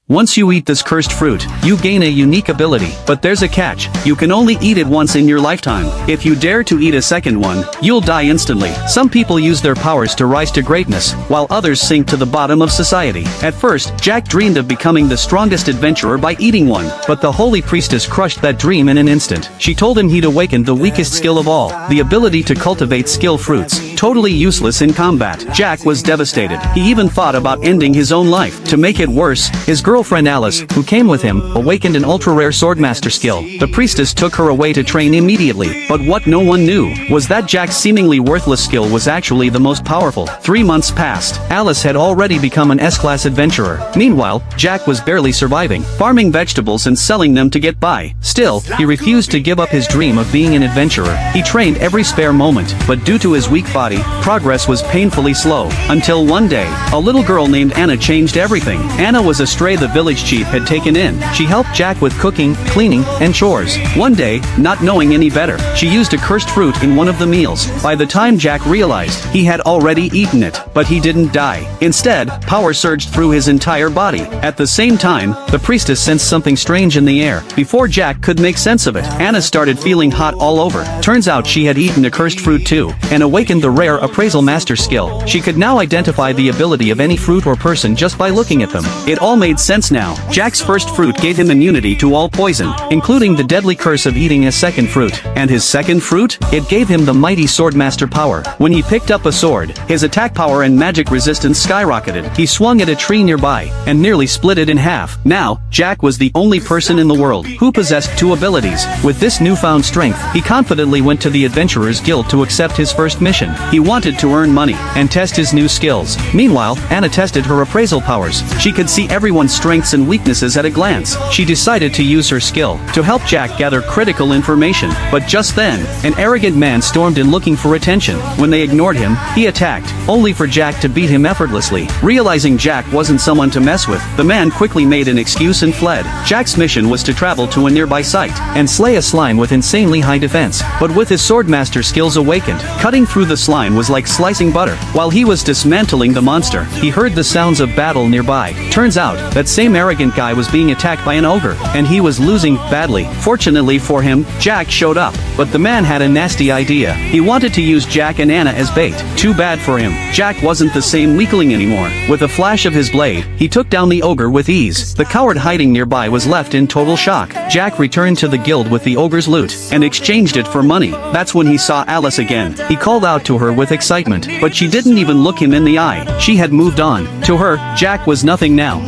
Once you eat this cursed fruit, you gain a unique ability, but there's a catch. You can only eat it once in your lifetime. If you dare to eat a second one, you'll die instantly. Some people use their powers to rise to greatness, while others sink to the bottom of society. At first, Jack dreamed of becoming the strongest adventurer by eating one, but the holy priestess crushed that dream in an instant. She told him he'd awakened the weakest skill of all, the ability to cultivate skill fruits, totally useless in combat. Jack was devastated. He even thought about ending his own life. To make it worse, his girlfriend Alice, who came with him, awakened an ultra-rare swordmaster skill. The priestess took her away to train immediately, but what no one knew was that Jack's seemingly worthless skill was actually the most powerful. 3 months passed. Alice had already become an S-class adventurer. Meanwhile, Jack was barely surviving, farming vegetables and selling them to get by. Still, he refused to give up his dream of being an adventurer. He trained every spare moment, but due to his weak body, progress was painfully slow. Until one day, a little girl named Anna changed everything. Anna was a stray the village chief had taken in. She helped Jack with cooking, cleaning, and chores. One day, not knowing any better, she used a cursed fruit in one of the meals. By the time Jack realized, he had already eaten it, but he didn't die. Instead, power surged through his entire body. At the same time, the priestess sensed something strange in the air. Before Jack could make sense of it, Anna started feeling hot all over. Turns out she had eaten a cursed fruit too, and awakened the rare appraisal master skill. She could now identify the ability of any fruit or person just by looking at them. It all made sense now. Jack's first fruit gave him immunity to all poison, including the deadly curse of eating a second fruit. And his second fruit? It gave him the mighty swordmaster power. When he picked up a sword, his attack power and magic resistance skyrocketed. He swung at a tree nearby, and nearly split it in half. Now, Jack was the only person in the world who possessed two abilities. With this newfound strength, he confidently went to the Adventurers Guild to accept his first mission. He wanted to earn money, and test his new skills. Meanwhile, Anna tested her appraisal powers. She could see everyone's strengths and weaknesses at a glance. She decided to use her skill to help Jack gather critical information. But just then, an arrogant man stormed in looking for attention. When they ignored him, he attacked, only for Jack to beat him effortlessly. Realizing Jack wasn't someone to mess with, the man quickly made an excuse and fled. Jack's mission was to travel to a nearby site and slay a slime with insanely high defense. But with his swordmaster skills awakened, cutting through the slime was like slicing butter. While he was dismantling the monster, he heard the sounds of battle nearby. Turns out, that same arrogant guy was being attacked by an ogre, and he was losing badly. Fortunately for him, Jack showed up, but the man had a nasty idea. He wanted to use Jack and Anna as bait. Too bad for him. Jack wasn't the same weakling anymore. With a flash of his blade, he took down the ogre with ease. The coward hiding nearby was left in total shock. Jack returned to the guild with the ogre's loot, and exchanged it for money. That's when he saw Alice again. He called out to her with excitement, but she didn't even look him in the eye. She had moved on. To her, Jack was nothing now.